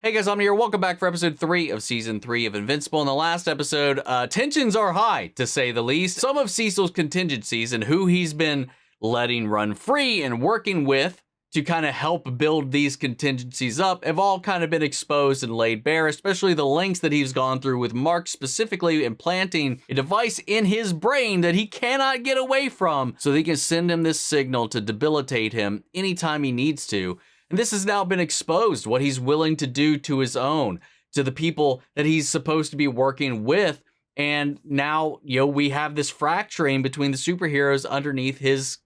Hey guys, I'm here. Welcome back for episode 3 of season 3 of Invincible. In the last episode, tensions are high, to say the least. Some of Cecil's contingencies and who he's been letting run free and working with to kind of help build these contingencies up have all kind of been exposed and laid bare, especially the lengths that he's gone through with Mark specifically implanting a device in his brain that he cannot get away from so that he can send him this signal to debilitate him anytime he needs to. And this has now been exposed, what he's willing to do to his own, to the people that he's supposed to be working with. And now, we have this fracturing between the superheroes underneath his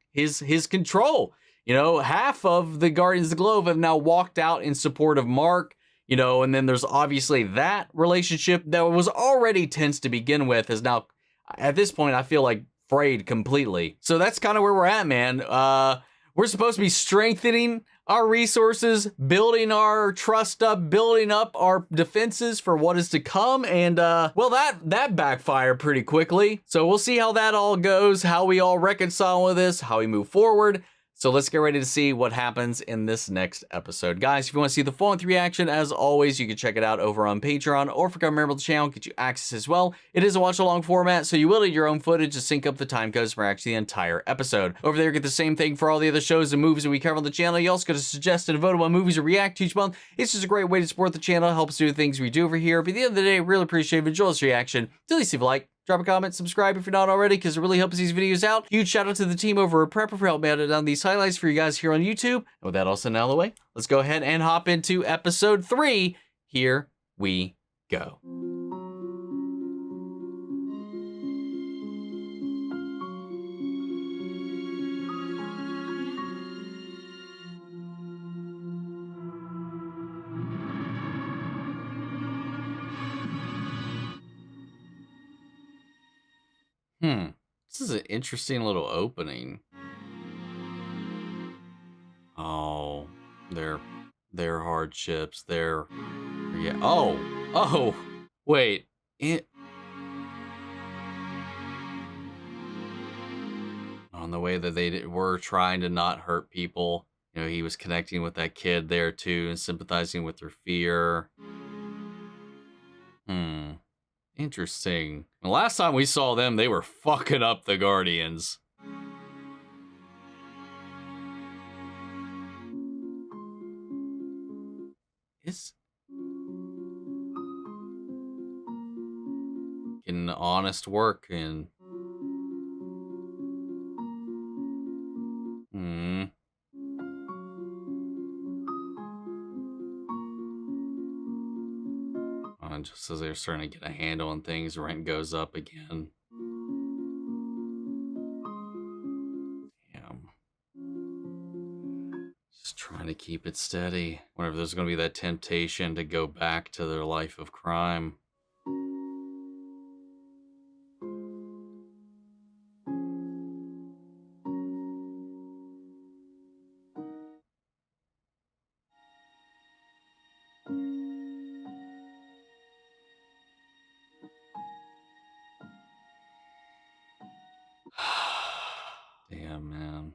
control. Half of the Guardians of the Globe have now walked out in support of Mark, and then there's obviously that relationship that was already tense to begin with is now, at this point, I feel like frayed completely. So that's kind of where we're at, man. We're supposed to be strengthening our resources, building our trust up, building up our defenses for what is to come. And, that backfired pretty quickly. So we'll see how that all goes, how we all reconcile with this, how we move forward. So let's get ready to see what happens in this next episode. Guys, if you want to see the full-length reaction, as always, you can check it out over on Patreon, or if you become a member of the channel, get you access as well. It is a watch-along format, so you will need your own footage to sync up the time codes for actually the entire episode. Over there, get the same thing for all the other shows and movies that we cover on the channel. You also get to suggest and vote on movies to react to each month. It's just a great way to support the channel, help us do the things we do over here. But at the end of the day, really appreciate it. Enjoy this reaction. At least leave a like. Drop a comment, subscribe if you're not already, because it really helps these videos out. Huge shout out to the team over at Prepper for helping me out down these highlights for you guys here on YouTube. And with that all said and out of the way, let's go ahead and hop into episode 3. Here we go. This is an interesting little opening. Oh, their hardships, yeah. Oh, wait. On the way that they were trying to not hurt people. He was connecting with that kid there too and sympathizing with their fear. Interesting. The last time we saw them, they were fucking up the Guardians. It's getting honest work and just as they're starting to get a handle on things, rent goes up again. Damn. Just trying to keep it steady. Whenever there's going to be that temptation to go back to their life of crime. Damn, man.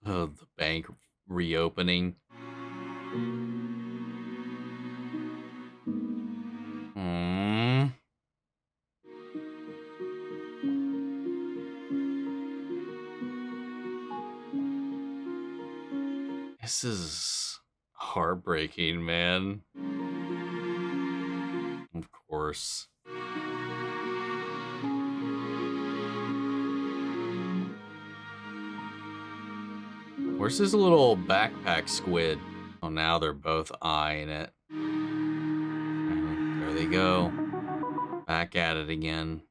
The bank reopening. This is heartbreaking, man. Of course. Where's this little backpack squid? Oh, now they're both eyeing it. There they go. Back at it again.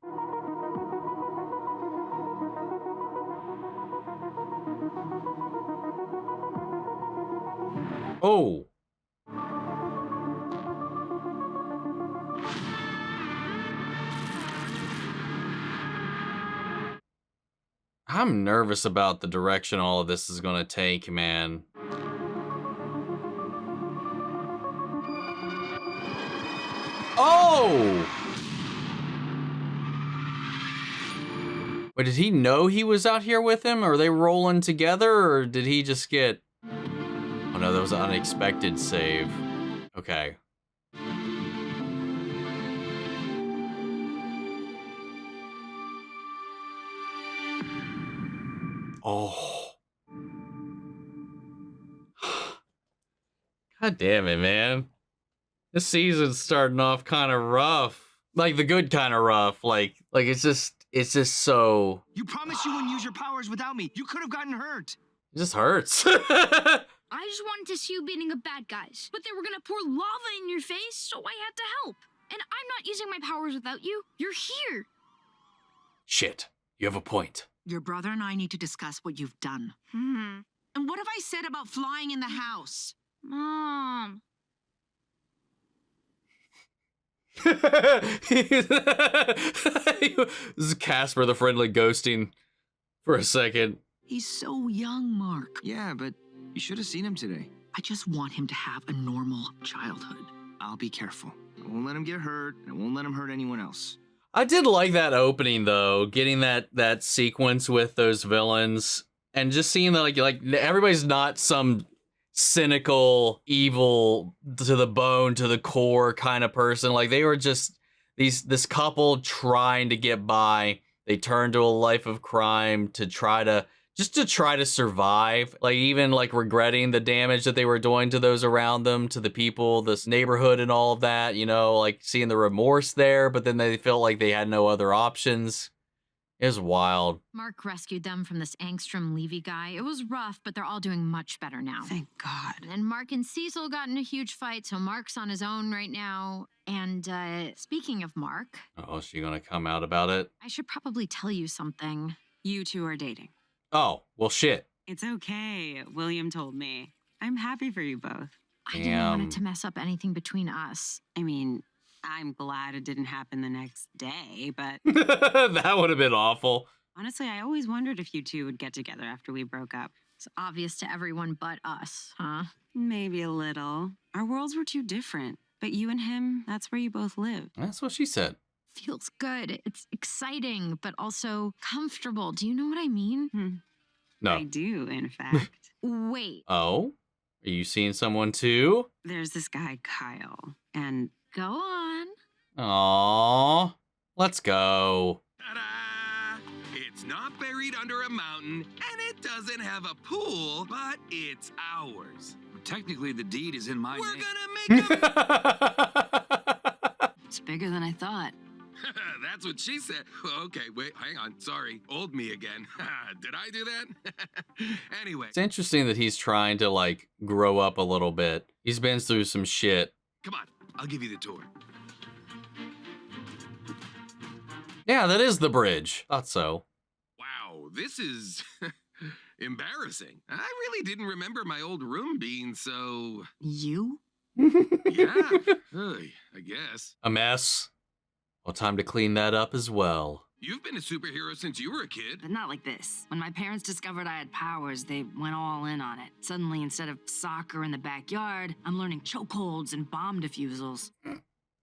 Oh! I'm nervous about the direction all of this is going to take, man. Oh! But did he know he was out here with him? Are they rolling together, or did he just get... Oh no, that was an unexpected save. Okay. Oh. God damn it, man. This season's starting off kind of rough. Like the good kind of rough. Like it's just so... You promised you wouldn't use your powers without me. You could have gotten hurt. It just hurts. I just wanted to see you beating up bad guys, but they were gonna pour lava in your face, so I had to help. And I'm not using my powers without you. You're here. Shit, you have a point. Your brother and I need to discuss what you've done. And what have I said about flying in the house? Mom. This is Casper the Friendly ghosting for a second. He's so young, Mark. Yeah, but you should have seen him today. I just want him to have a normal childhood. I'll be careful. I won't let him get hurt, and I won't let him hurt anyone else. I did like that opening though, getting that sequence with those villains and just seeing that like everybody's not some cynical, evil to the bone, to the core kind of person. Like they were just this couple trying to get by. They turned to a life of crime to try to survive, like even like regretting the damage that they were doing to those around them, to the people, this neighborhood and all of that, you know, like seeing the remorse there, but then they felt like they had no other options. It was wild. Mark rescued them from this Angstrom Levy guy. It was rough, but they're all doing much better now. Thank God. And Mark and Cecil got in a huge fight, so Mark's on his own right now. And speaking of Mark... Oh, is she gonna come out about it? I should probably tell you something. You two are dating. Oh, well shit. It's okay. William told me. I'm happy for you both. I didn't want it to mess up anything between us. I mean, I'm glad it didn't happen the next day, but... That would have been awful. Honestly, I always wondered if you two would get together after we broke up. It's obvious to everyone but us, huh? Maybe a little. Our worlds were too different. But you and him, that's where you both lived. That's what she said. Feels good. It's exciting, but also comfortable. Do you know what I mean? No. I do, in fact. Wait. Oh? Are you seeing someone too? There's this guy, Kyle, and... Go on. Aww. Let's go. Ta-da! It's not buried under a mountain, and it doesn't have a pool, but it's ours. Technically, the deed is in my We're name. gonna make a... It's bigger than I thought. That's what she said. Okay, wait, hang on. Sorry. Old me again. Did I do that? Anyway. It's interesting that he's trying to, like, grow up a little bit. He's been through some shit. Come on. I'll give you the tour. Yeah, that is the bridge. Thought so. Wow, this is embarrassing. I really didn't remember my old room being so... You? Yeah, I guess. A mess. Well, time to clean that up as well. You've been a superhero since you were a kid. But not like this. When my parents discovered I had powers, they went all in on it. Suddenly, instead of soccer in the backyard, I'm learning chokeholds and bomb defusals.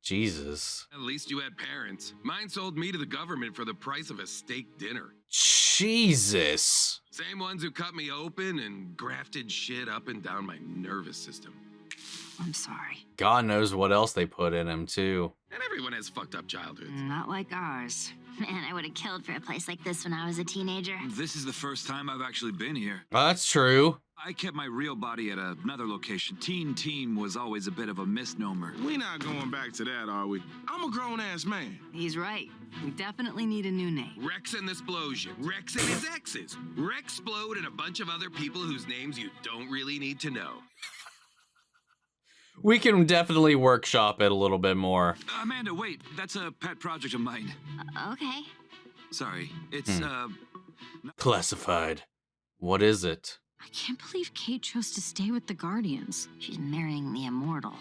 Jesus. At least you had parents. Mine sold me to the government for the price of a steak dinner. Jesus. Same ones who cut me open and grafted shit up and down my nervous system. I'm sorry. God knows what else they put in him, too. And everyone has fucked up childhoods. Not like ours. Man, I would have killed for a place like this when I was a teenager. This is the first time I've actually been here. That's true. I kept my real body at another location. Teen Team was always a bit of a misnomer. We not going back to that, are we? I'm a grown-ass man. He's right. We definitely need a new name. Rex and the Splosion. Rex and his exes. Rexplode and a bunch of other people whose names you don't really need to know. We can definitely workshop it a little bit more. Amanda, wait. That's a pet project of mine. Okay. Sorry. It's, Classified. What is it? I can't believe Kate chose to stay with the Guardians. She's marrying the immortal.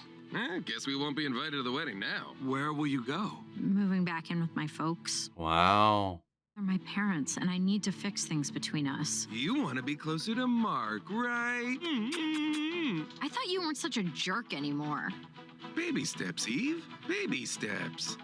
Guess we won't be invited to the wedding now. Where will you go? Moving back in with my folks. Wow. They're my parents, and I need to fix things between us. You want to be closer to Mark, right? I thought you weren't such a jerk anymore. Baby steps, Eve. Baby steps.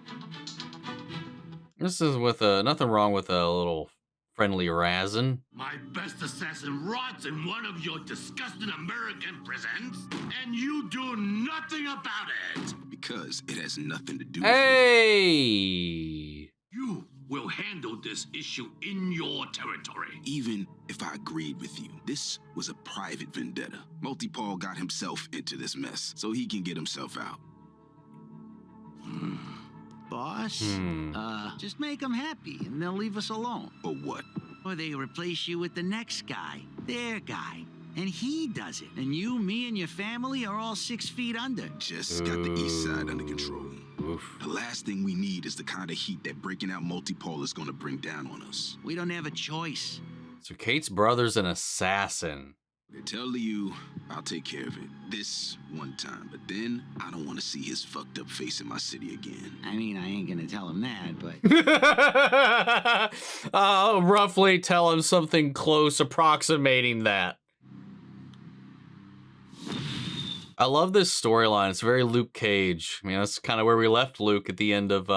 This is with nothing wrong with a little friendly Razin. My best assassin rots in one of your disgusting American prisons, and you do nothing about it. Because it has nothing to do with Hey! You will handle this issue in your territory. Even if I agreed with you, this was a private vendetta. Multi-Paul got himself into this mess, so he can get himself out. Boss, just make them happy and they'll leave us alone. Or what? Or they replace you with the next guy, their guy, and he does it. And you, me, and your family are all 6 feet under. Just got the east side under control. Oof. The last thing we need is the kind of heat that breaking out Multi-Paul is going to bring down on us. We don't have a choice. So Kate's brother's an assassin. They tell you, I'll take care of it. This one time. But then, I don't want to see his fucked up face in my city again. I mean, I ain't gonna tell him that, but... I'll roughly tell him something close approximating that. I love this storyline. It's very Luke Cage. I mean, that's kind of where we left Luke at the end of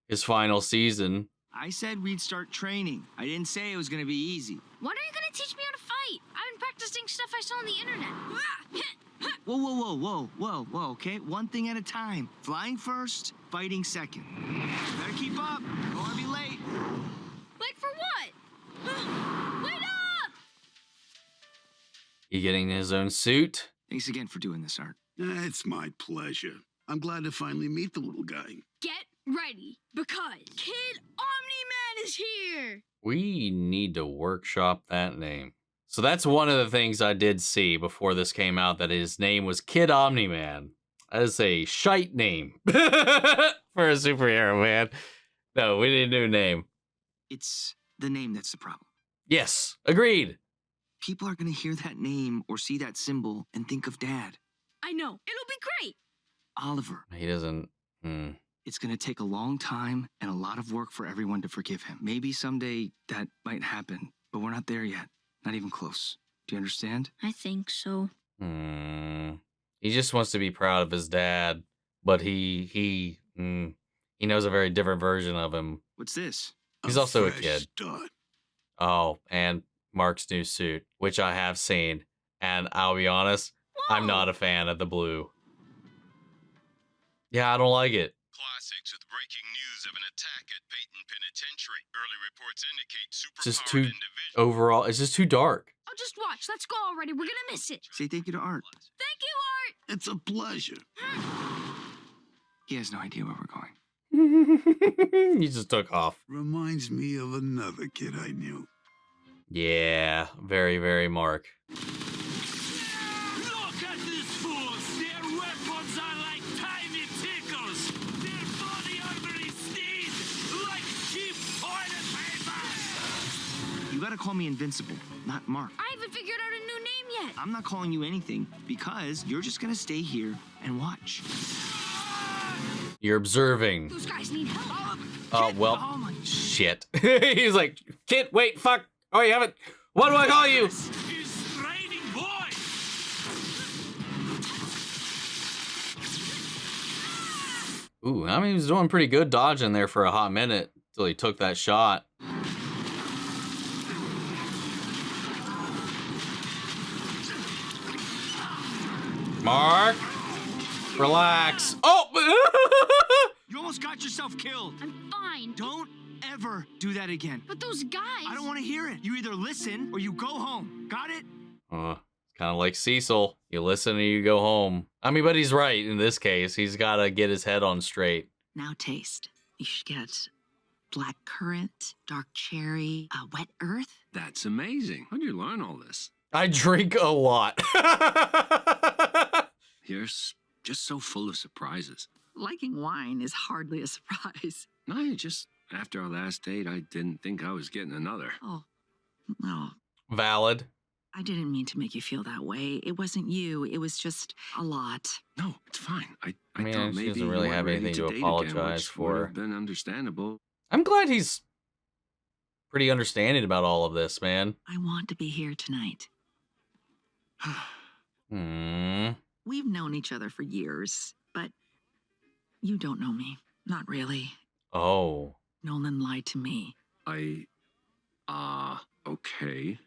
his final season. I said we'd start training. I didn't say it was gonna be easy. When are you gonna teach me how to fight? I've been practicing stuff I saw on the internet. Whoa, okay? One thing at a time. Flying first, fighting second. Better keep up. Don't wanna be late. Late for what? Wait up! He getting his own suit. Thanks again for doing this, Art. It's my pleasure. I'm glad to finally meet the little guy. Get ready, because Kid Omni-man is here! We need to workshop that name. So that's one of the things I did see before this came out, that his name was Kid Omni-man. That is a shite name for a superhero, man. No, we need a new name. It's the name that's the problem. Yes, agreed. People are gonna hear that name or see that symbol and think of Dad. I know, it'll be great! Oliver. He doesn't... It's gonna take a long time and a lot of work for everyone to forgive him. Maybe someday that might happen, but we're not there yet. Not even close. Do you understand? I think so. He just wants to be proud of his dad, but he knows a very different version of him. What's this? He's also a kid. Start. Oh, and Mark's new suit, which I have seen, and I'll be honest, I'm not a fan of the blue. Yeah, I don't like it. Classics with breaking news of an attack at Peyton Penitentiary. Early reports indicate It's just superpowered too individuals. overall. It's just too dark. Oh, just watch. Let's go already. We're gonna miss it. Say thank you to Art. Thank you, Art! It's a pleasure. He has no idea where we're going. He just took off. Reminds me of another kid I knew. Yeah, very, very Mark. Look at these fools! Their weapons are like tiny tickles! Their body armor is thin, like cheap toilet paper! You gotta call me Invincible, not Mark. I haven't figured out a new name yet. I'm not calling you anything because you're just gonna stay here and watch. You're observing. Those guys need help. Oh, well, Oh my shit. He's like, kid, wait, fuck. Oh, you haven't. What do I call you? He's training boy! Ooh, I mean, he was doing pretty good dodging there for a hot minute until he took that shot. Mark, relax. Oh! You almost got yourself killed. I'm fine. Don't ever do that again. But those guys. I don't want to hear it. You either listen or you go home. Got it? Kind of like Cecil. You listen or you go home. I mean, but he's right in this case. He's got to get his head on straight. Now taste. You should get black currant, dark cherry, wet earth. That's amazing. How'd you learn all this? I drink a lot. You're just so full of surprises. Liking wine is hardly a surprise. No, you just, after our last date, I didn't think I was getting another. Oh, no. Valid. I didn't mean to make you feel that way. It wasn't you. It was just a lot. No, it's fine. I mean, thought she maybe doesn't you really weren't have ready anything to date apologize again, which for. would have been understandable. I'm glad he's pretty understanding about all of this, man. I want to be here tonight. We've known each other for years, but you don't know me. Not really. Oh. Nolan lied to me. I Okay.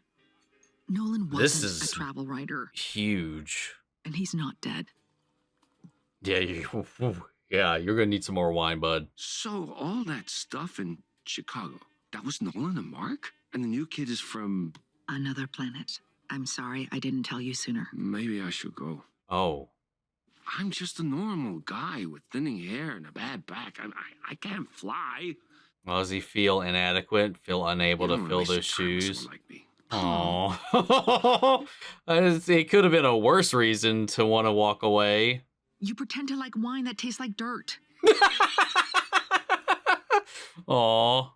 Nolan This wasn't is a travel writer, huge. and he's not dead. Yeah, yeah, you're gonna need some more wine, bud. So all that stuff in Chicago, that was Nolan and Mark? And the new kid is from... Another planet. I'm sorry I didn't tell you sooner. Maybe I should go. Oh. I'm just a normal guy with thinning hair and a bad back. I can't fly. Well, does he feel inadequate? Feel unable You to don't fill waste those your time with shoes? someone like me. Oh. It could have been a worse reason to want to walk away. You pretend to like wine that tastes like dirt. Aw.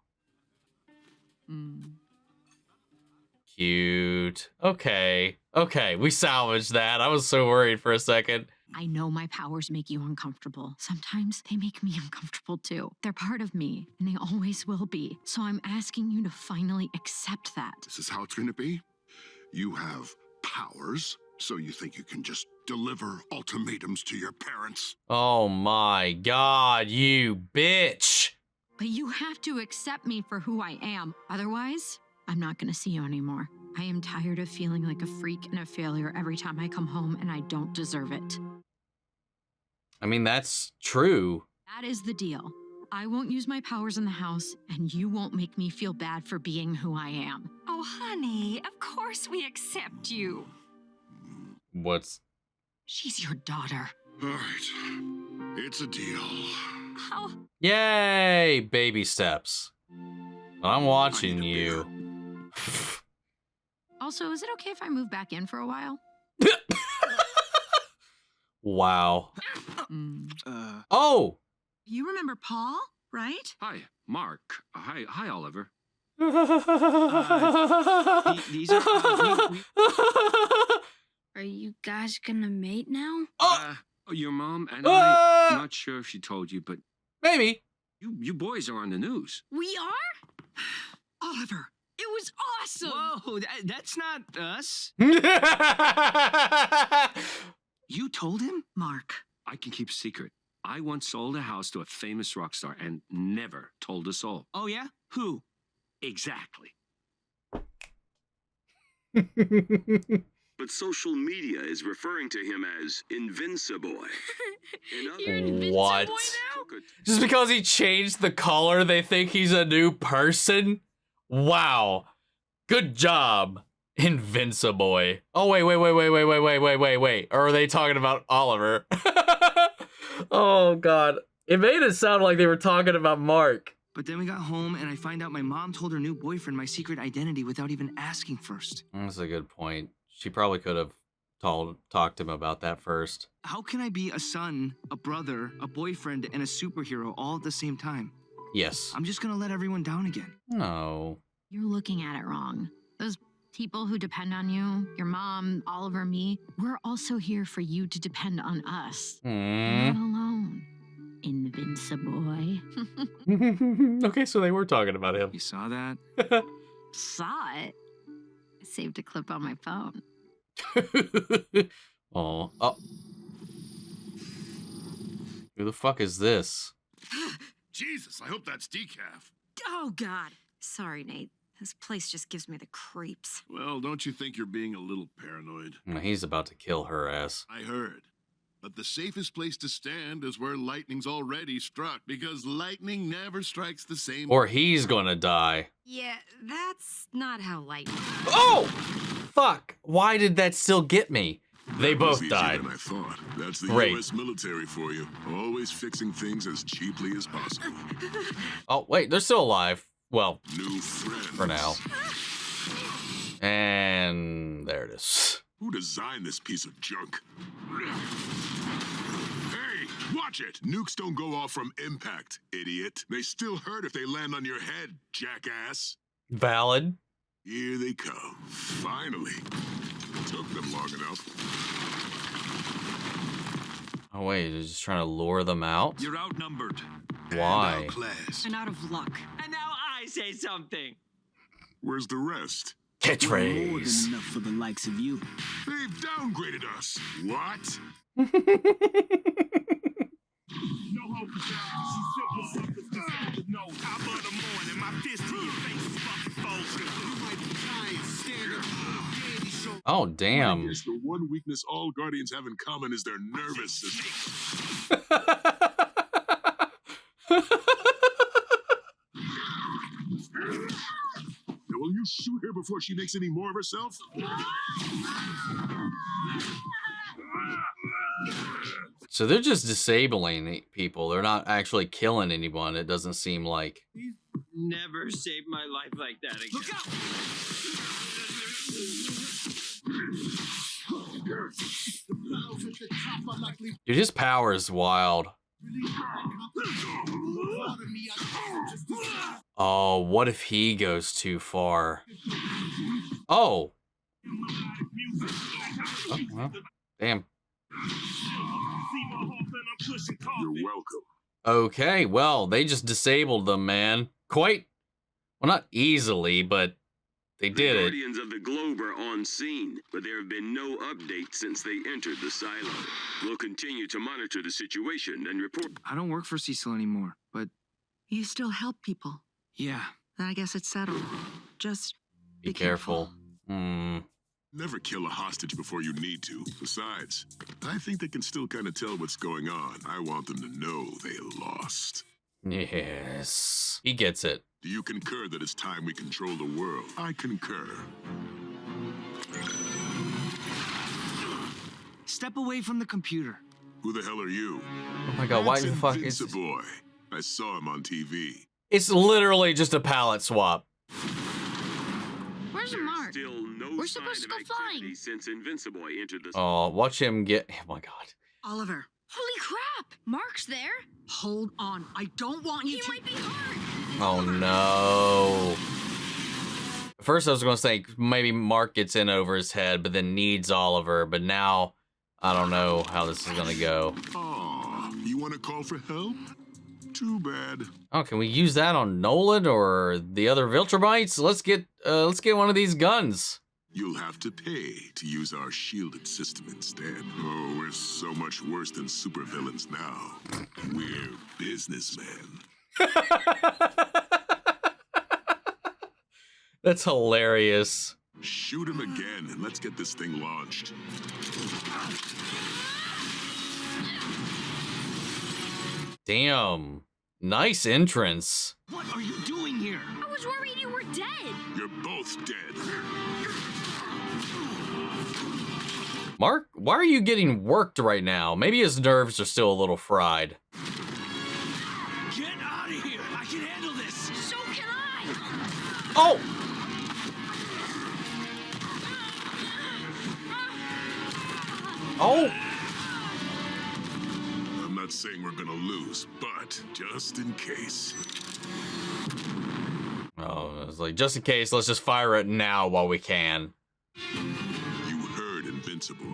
Cute. Okay. Okay, we salvaged that. I was so worried for a second. I know my powers make you uncomfortable. Sometimes they make me uncomfortable too. They're part of me, and they always will be. So I'm asking you to finally accept that. This is how it's going to be? You have powers, so you think you can just deliver ultimatums to your parents? Oh my god, you bitch. But you have to accept me for who I am. Otherwise, I'm not going to see you anymore. I am tired of feeling like a freak and a failure every time I come home, and I don't deserve it. I mean, that's true. That is the deal. I won't use my powers in the house, and you won't make me feel bad for being who I am. Oh, honey, of course we accept you. What's... She's your daughter. All right. It's a deal. How? Yay! Baby steps. I'm watching you. Also, is it okay if I move back in for a while? Wow. Oh! You remember Paul, right? Hi, Mark. Hi, Oliver. These are... Are you guys gonna mate now? Your mom and I'm not sure if she told you, but... Maybe. You boys are on the news. We are? Oliver. It was awesome! Whoa, that's not us. You told him? Mark. I can keep a secret. I once sold a house to a famous rock star and never told a soul. Oh, yeah? Who? Exactly. But social media is referring to him as Invincible. You're Invincible What? now? Just because he changed the color, they think he's a new person? Wow. Good job, Invincible. Oh, wait. Or are they talking about Oliver? Oh, God. It made it sound like they were talking about Mark. But then we got home and I find out my mom told her new boyfriend my secret identity without even asking first. That's a good point. She probably could have talked to him about that first. How can I be a son, a brother, a boyfriend, and a superhero all at the same time? Yes. I'm just gonna let everyone down again. No. You're looking at it wrong. Those people who depend on you, your mom, Oliver, me, we're also here for you to depend on us. You're not alone. Invincible. Okay, so they were talking about him. You saw that? Saw it. I saved a clip on my phone. Oh. Who the fuck is this? Jesus, I hope that's decaf. Oh, God. Sorry, Nate. This place just gives me the creeps. Well, don't you think you're being a little paranoid? He's about to kill her ass. I heard. But the safest place to stand is where lightning's already struck, because lightning never strikes the same... Or he's gonna die. Yeah, that's not how lightning... Oh! Fuck! Why did that still get me? They That was both easier died. than I thought. That's the Great. U.S. military for you. Always fixing things as cheaply as possible. Oh, wait, they're still alive. Well, New friends. for now. And there it is. Who designed this piece of junk? Hey, watch it! Nukes don't go off from impact, idiot. They still hurt if they land on your head, jackass. Valid. Here they come. Finally. Took them long enough. Oh, wait, they're just trying to lure them out? You're outnumbered. Why? Class. And out of luck. And now I say something. Where's the rest? More than Catchphrase. enough for the likes of you. They've downgraded us. What? No hope is out. She's simple, something's decided, no Top of the morning, my fist to your face is fucking focused. You might be giant standing candy show. Oh, damn. Yes, the one weakness all Guardians have in common is their nervous system. Now, will you shoot her before she makes any more of herself? So they're just disabling people. They're not actually killing anyone, it doesn't seem like. Never saved my life like that again. Look out! Dude, his power is wild. Oh, what if he goes too far? Oh. Oh, well, damn. You're welcome. Okay, well, they just disabled them, man. Quite, well, not easily, but they did it. Guardians of the globe are on scene, but there have been no updates since they entered the silo. We'll continue to monitor the situation and report. I don't work for Cecil anymore, but You still help people. yeah. Then I guess it's settled. Just Be careful. Never kill a hostage before you need to. Besides, I think they can still kind of tell what's going on. I want them to know they lost. Yes. He gets it. Do you concur that it's time we control the world? I concur. Step away from the computer. Who the hell are you? Oh my god, why the fuck is It's boy. I saw him on TV. It's literally just a palette swap. Where's Mark? Still no We're sign supposed to of go activity flying. since Invincible entered the Oh, watch him get. Oh my god. Oliver, Holy crap! Mark's there. hold on. I don't want you He to. might be hurt. Oh no. At first I was going to say maybe Mark gets in over his head, but then needs Oliver. But now I don't know how this is going to go. Aw, you want to call for help? Too bad. Oh, can we use that on Nolan or the other Viltrumites? Let's get one of these guns. You'll have to pay to use our shielded system instead. Oh, we're so much worse than supervillains now. We're businessmen. That's hilarious. Shoot him again and let's get this thing launched. Damn. Nice entrance. What are you doing here? I was worried you were dead. You're both dead. Mark, why are you getting worked right now? Maybe his nerves are still a little fried. Get out of here! I can handle this! So can I! Oh! Oh! I'm not saying we're gonna lose, but just in case. Oh, it's like, just in case, let's just fire it now while we can. You heard Invincible.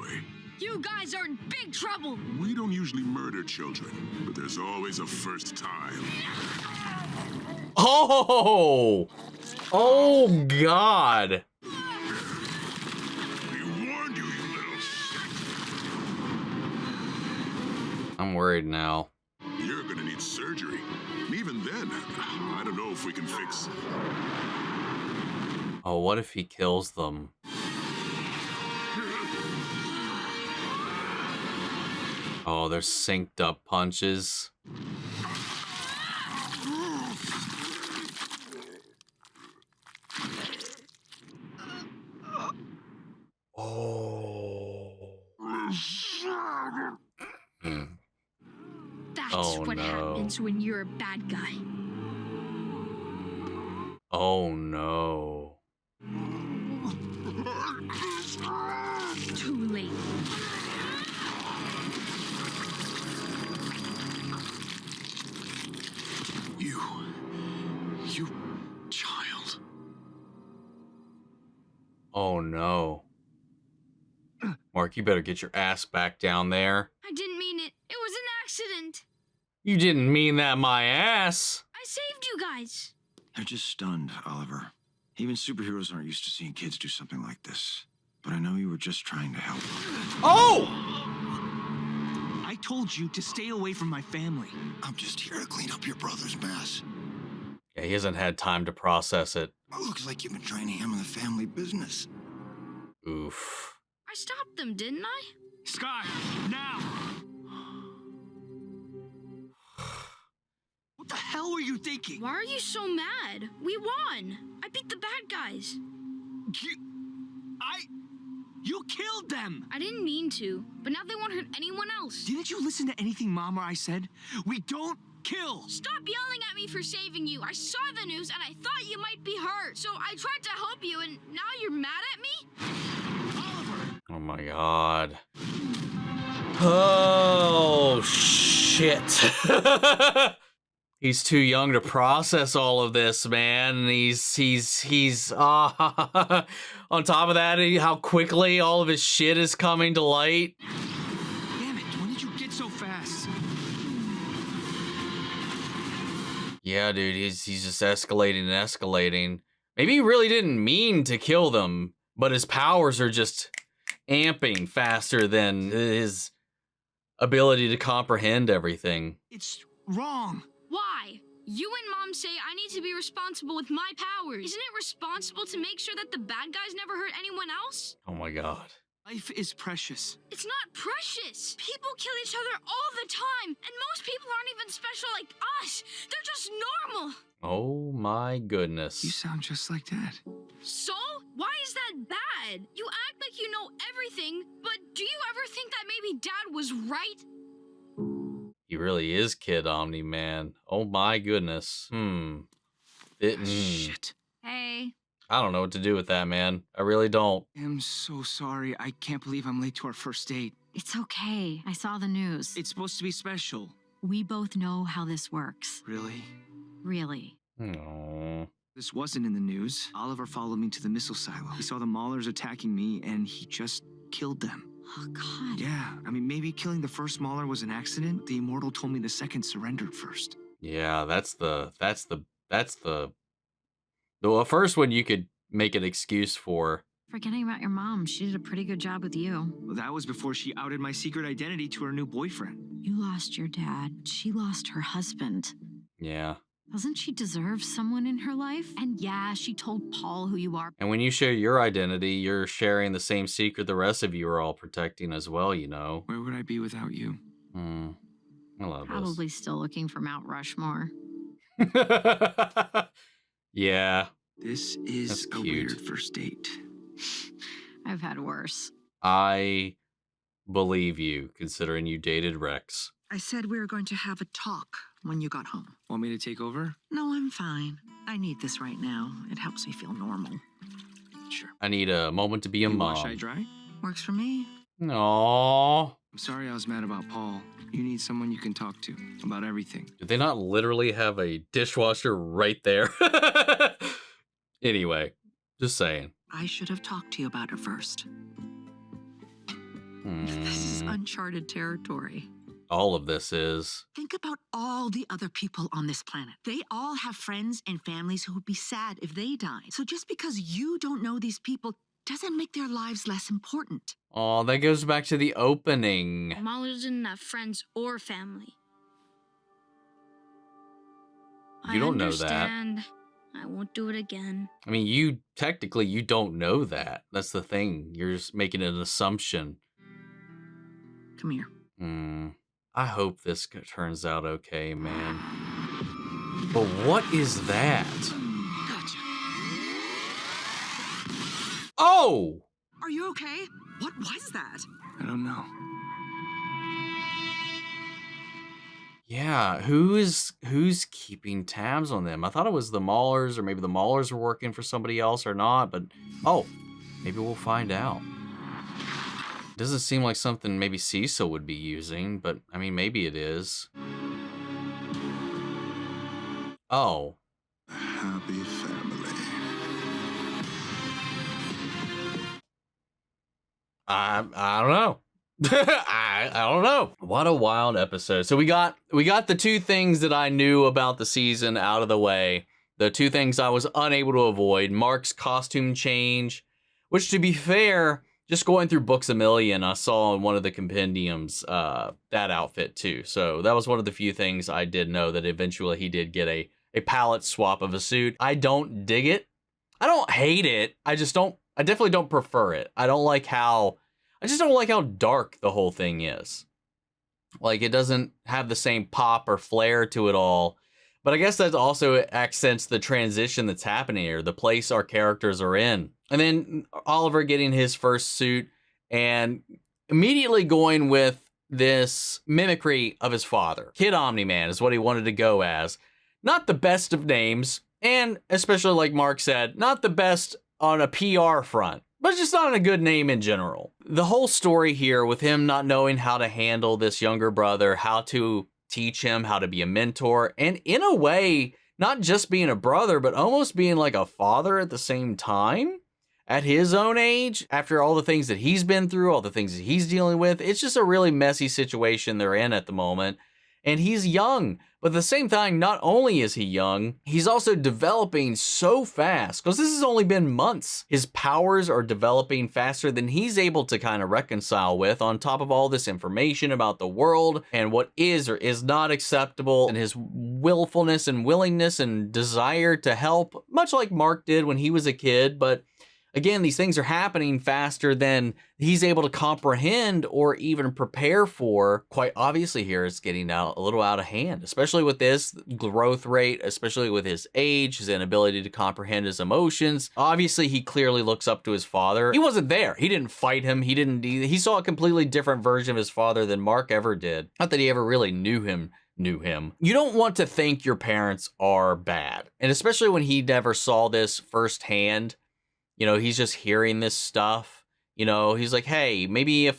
You guys are in big trouble. We don't usually murder children, but there's always a first time. Oh! Oh, God. We warned you, you little shit. I'm worried now. You're gonna need surgery. And even then, I don't know if we can fix. Oh, what if he kills them? Oh, they're synced up punches. Oh. That's Oh, what no. happens when you're a bad guy. Oh no. Too late. You child. Oh no. Mark, you better get your ass back down there. I didn't mean it. It was an accident. You didn't mean that, my ass. I saved you guys. They're just stunned, Oliver. Even superheroes aren't used to seeing kids do something like this. But I know you were just trying to help. Oh! I told you to stay away from my family. I'm just here to clean up your brother's mess. Yeah, he hasn't had time to process it. Well, looks like you've been trying to hammer the family business. Oof. I stopped them, didn't I? Sky, now! What the hell were you thinking? Why are you so mad? We won. I beat the bad guys. You killed them! I didn't mean to, but now they won't hurt anyone else. Didn't you listen to anything Mom or I said? We don't kill! Stop yelling at me for saving you. I saw the news and I thought you might be hurt. So I tried to help you and now you're mad at me? Oliver! Oh my god. Oh, shit. He's too young to process all of this, man. And he's on top of that, how quickly all of his shit is coming to light. Damn it, when did you get so fast? Yeah, dude, he's just escalating and escalating. Maybe he really didn't mean to kill them, but his powers are just amping faster than his ability to comprehend everything. It's wrong. Why? You and Mom say I need to be responsible with my powers. Isn't it responsible to make sure that the bad guys never hurt anyone else? Oh my god. Life is precious. It's not precious. People kill each other all the time, and most people aren't even special like us. They're just normal. Oh my goodness. You sound just like Dad. So? Why is that bad? You act like you know everything, but do you ever think that maybe Dad was right? He really is Kid Omni-Man. Oh my goodness. Shit. Hey. I don't know what to do with that, man. I really don't. I'm so sorry. I can't believe I'm late to our first date. It's okay. I saw the news. It's supposed to be special. We both know how this works. Really? Really. Aww. This wasn't in the news. Oliver followed me to the missile silo. He saw the Maulers attacking me, and he just killed them. Oh, God. Yeah, I mean, maybe killing the first Mauler was an accident. The Immortal told me the second surrendered first. Yeah, that's the first one you could make an excuse for. Forgetting about your mom. She did a pretty good job with you. Well, that was before she outed my secret identity to her new boyfriend. You lost your dad. She lost her husband. Yeah. Doesn't she deserve someone in her life? And yeah, she told Paul who you are. And when you share your identity, you're sharing the same secret the rest of you are all protecting as well, you know. Where would I be without you? I love Probably still looking for Mount Rushmore. this. Yeah. This is a weird first date. I've had worse. I believe you, considering you dated Rex. I said we were going to have a talk when you got home. Want me to take over? No, I'm fine. I need this right now. It helps me feel normal. Sure. I need a moment to be a mom. Wash I dry? Works for me. Aww. I'm sorry I was mad about Paul. You need someone you can talk to about everything. Did they not literally have a dishwasher right there? Anyway, just saying. I should have talked to you about it first. This is uncharted territory. All of this is. Think about all the other people on this planet. They all have friends and families who would be sad if they died. So just because you don't know these people doesn't make their lives less important. Oh, that goes back to the opening. Maulers didn't have friends or family. You don't know that. understand. I won't do it again. I mean, you don't know that. That's the thing. You're just making an assumption. Come here. I hope this turns out okay, man. But what is that? Gotcha. Oh! Are you okay? What was that? I don't know. Yeah, who's keeping tabs on them? I thought it was the Maulers, or maybe the Maulers were working for somebody else or not, but oh, maybe we'll find out. Doesn't seem like something maybe Cecil would be using, but I mean, maybe it is. Oh. A happy family. I don't know. I don't know. What a wild episode. So we got the two things that I knew about the season out of the way. The two things I was unable to avoid. Mark's costume change, which, to be fair, just going through Books A Million, I saw in one of the compendiums that outfit too. So that was one of the few things I did know, that eventually he did get a a palette swap of a suit. I don't dig it. I don't hate it. I definitely don't prefer it. I just don't like how dark the whole thing is. Like, it doesn't have the same pop or flair to it all. But I guess that also accents the transition that's happening here, the place our characters are in. And then Oliver getting his first suit and immediately going with this mimicry of his father. Kid Omni-Man is what he wanted to go as. Not the best of names, and especially like Mark said, not the best on a PR front, but just not a good name in general. The whole story here with him not knowing how to handle this younger brother, how to teach him how to be a mentor, and in a way, not just being a brother, but almost being like a father at the same time at his own age, after all the things that he's been through, all the things that he's dealing with. It's just a really messy situation they're in at the moment. And he's young, but at the same time, not only is he young, he's also developing so fast, because this has only been months. His powers are developing faster than he's able to kind of reconcile with, on top of all this information about the world and what is or is not acceptable, and his willfulness and willingness and desire to help, much like Mark did when he was a kid. But again, these things are happening faster than he's able to comprehend or even prepare for. Quite obviously here, it's getting a little out of hand, especially with this growth rate, especially with his age, his inability to comprehend his emotions. Obviously, he clearly looks up to his father. He wasn't there. He didn't fight him. He saw a completely different version of his father than Mark ever did. Not that he ever really knew him. You don't want to think your parents are bad. And especially when he never saw this firsthand. You know, he's just hearing this stuff. You know, he's like, hey, maybe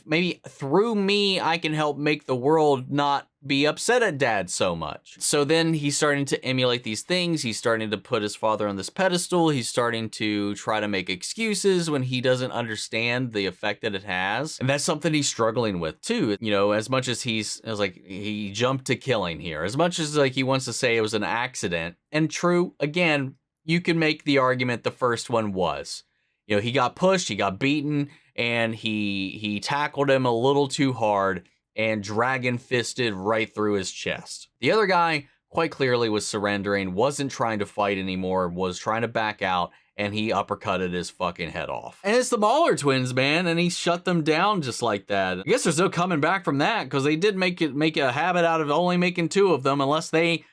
through me, I can help make the world not be upset at dad so much. So then he's starting to emulate these things. He's starting to put his father on this pedestal. He's starting to try to make excuses when he doesn't understand the effect that it has. And that's something he's struggling with too. You know, as much as he jumped to killing here, as much as like he wants to say it was an accident. And true, again, you can make the argument the first one was. You know, he got pushed, he got beaten, and he tackled him a little too hard and dragon fisted right through his chest. The other guy quite clearly was surrendering, wasn't trying to fight anymore, was trying to back out, and he uppercutted his fucking head off. And it's the Mauler twins, man, and he shut them down just like that. I guess there's no coming back from that, because they did make a habit out of only making 2 of them, unless they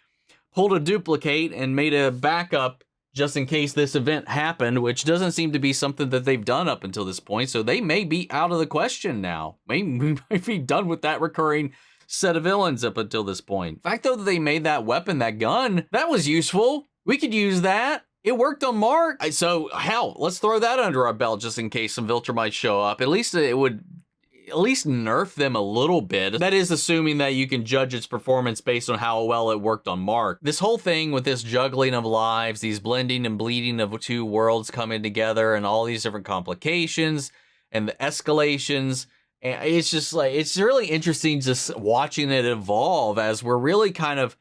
pulled a duplicate and made a backup just in case this event happened, which doesn't seem to be something that they've done up until this point. So they may be out of the question now. We might be done with that recurring set of villains up until this point. The fact, though, that they made that weapon, that gun, that was useful. We could use that. It worked on Mark. So, hell, let's throw that under our belt just in case some Viltrum might show up. At least it would nerf them a little bit. That is assuming that you can judge its performance based on how well it worked on Mark. This whole thing with this juggling of lives, these blending and bleeding of 2 worlds coming together, and all these different complications and the escalations, and it's just like, it's really interesting just watching it evolve as we're really kind of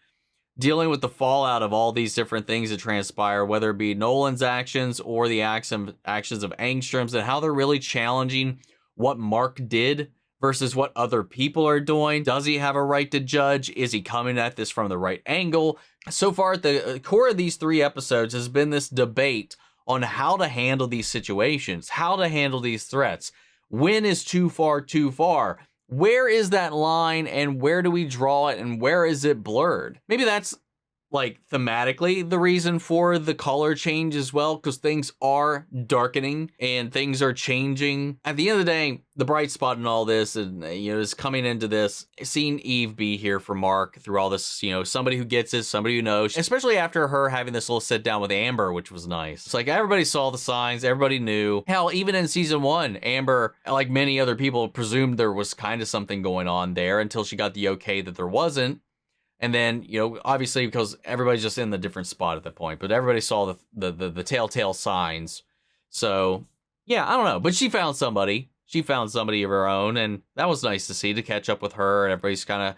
dealing with the fallout of all these different things that transpire, whether it be Nolan's actions or the actions of Angstrom's, and how they're really challenging what Mark did versus what other people are doing. Does he have a right to judge? Is he coming at this from the right angle? So far, at the core of these 3 episodes has been this debate on how to handle these situations, how to handle these threats. When is too far too far? Where is that line, and where do we draw it, and where is it blurred? Maybe that's like thematically the reason for the color change as well, because things are darkening and things are changing. At the end of the day, the bright spot in all this, and is coming into this, seeing Eve be here for Mark through all this, somebody who gets it, somebody who knows, especially after her having this little sit down with Amber, which was nice. It's like everybody saw the signs, everybody knew. Hell, even in season 1, Amber, like many other people, presumed there was kind of something going on there until she got the okay that there wasn't. And then, obviously, because everybody's just in the different spot at that point, but everybody saw the telltale signs. So, yeah, I don't know. But she found somebody. She found somebody of her own, and that was nice to see, to catch up with her. And everybody's kind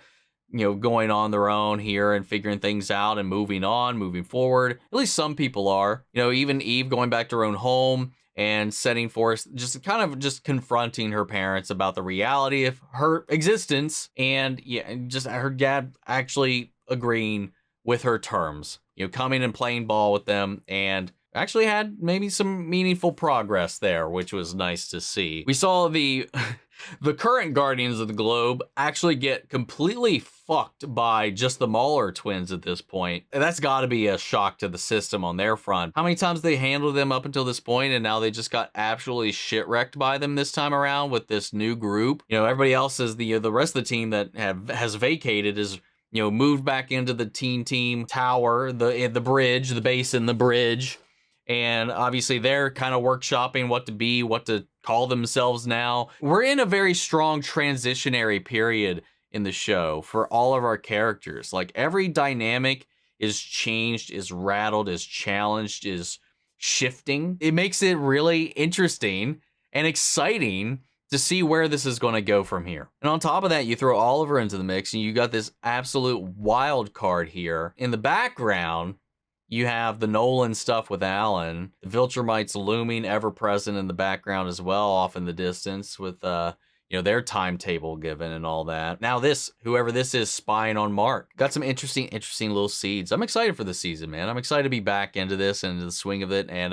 of, going on their own here and figuring things out and moving on, moving forward. At least some people are. Even Eve going back to her own home and setting forth, just kind of just confronting her parents about the reality of her existence, and just her dad actually agreeing with her terms. coming and playing ball with them, and actually had maybe some meaningful progress there, which was nice to see. We saw the the current Guardians of the Globe actually get completely fucked by just the Mauler twins at this point. And that's got to be a shock to the system on their front. How many times they handled them up until this point, and now they just got absolutely shit-wrecked by them this time around with this new group. Everybody else is the rest of the team that has vacated is moved back into the team tower, the bridge, the base in the bridge. And obviously they're kind of workshopping what to be, what to call themselves now. We're in a very strong transitionary period in the show for all of our characters. Like every dynamic is changed, is rattled, is challenged, is shifting. It makes it really interesting and exciting to see where this is going to go from here. And on top of that, you throw Oliver into the mix and you got this absolute wild card here. In the background, you have the Nolan stuff with Alan, the Viltrumites looming ever present in the background as well, off in the distance with, their timetable given and all that. Now whoever this is, spying on Mark. Got some interesting little seeds. I'm excited for this season, man. I'm excited to be back into this and into the swing of it. And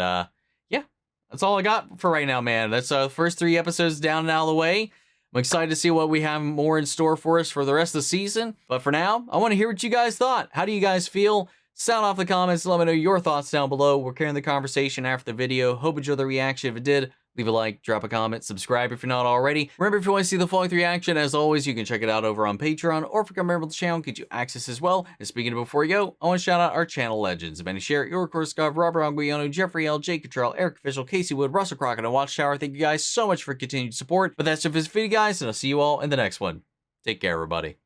yeah, that's all I got for right now, man. That's the first 3 episodes down and out of the way. I'm excited to see what we have more in store for us for the rest of the season. But for now, I want to hear what you guys thought. How do you guys feel? Sound off in the comments. Let me know your thoughts down below. We're carrying the conversation after the video. Hope you enjoyed the reaction. If it did, leave a like, drop a comment, subscribe if you're not already. Remember, if you want to see the full-length reaction, as always, you can check it out over on Patreon, or if you become a member of the channel, get you access as well. And speaking of before you go, I want to shout out our channel legends. Benny Sherritt, Your Course Scott, Robert Anguiano, Jeffrey L, Jake Cottrell, Eric Official, Casey Wood, Russell Crockett, and Watchtower. Thank you guys so much for continued support. But that's it for this video, guys, and I'll see you all in the next one. Take care, everybody.